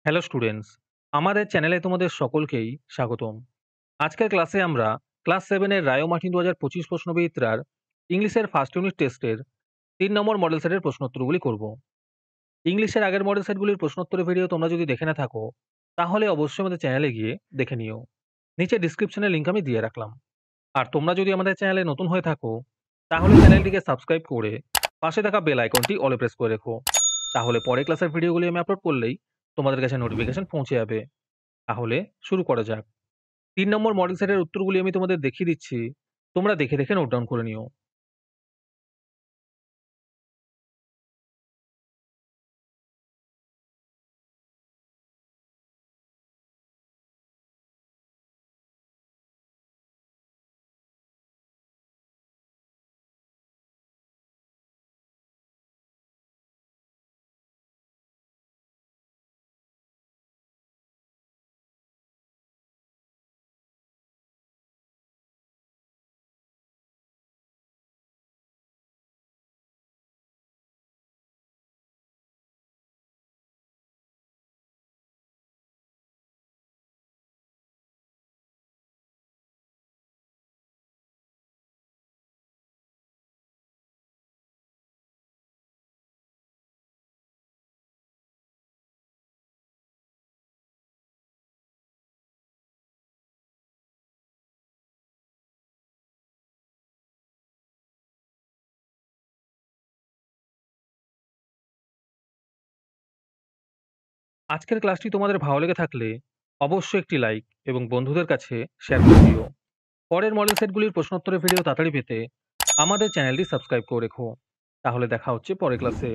Hello students, আমাদের চ্যানেলে তোমাদের সকলকেই স্বাগতম। আজকের ক্লাসে আমরা ক্লাস 7 এর রায়ো মার্টিন 2025 প্রশ্নবিচিত্রার ইংলিশের ফার্স্ট ইউনিট টেস্টের 3 নম্বর মডেল সেটের প্রশ্নোত্তরগুলি করব। ইংলিশের আগের মডেল সেটগুলির প্রশ্নোত্তরের ভিডিও তোমরা যদি দেখে না থাকো, তাহলে অবশ্যই আমাদের চ্যানেলে গিয়ে দেখে নিও। নিচে ডিসক্রিপশনে লিংক আমি দিয়ে রাখলাম। আর তোমরা যদি আমাদের চ্যানেলে নতুন হয়ে থাকো, তাহলে চ্যানেলটিকে সাবস্ক্রাইব করে পাশে থাকা বেল আইকনটি অলে প্রেস করে রেখো। তাহলে পরে ক্লাসের ভিডিওগুলি আমি আপলোড করলেই তোমাদের কাছে নোটিফিকেশন পৌঁছে যাবে। তাহলে শুরু করা যাক। ৩ নম্বর মডেল সেটের উত্তরগুলি আমি তোমাদের দেখিয়ে দিচ্ছি। তোমরা দেখে, দেখে নোট ডাউন করে নিও। আজকের ক্লাসটি তোমাদের ভালো লেগে থাকলে অবশ্যই একটি লাইক এবং বন্ধুদের কাছে শেয়ার করে দিও। পরের মডেল সেটগুলির প্রশ্নোত্তরের ভিডিও তাড়াতাড়ি পেতে আমাদের চ্যানেলটি সাবস্ক্রাইব করে রেখো। তাহলে দেখা হচ্ছে পরের ক্লাসে।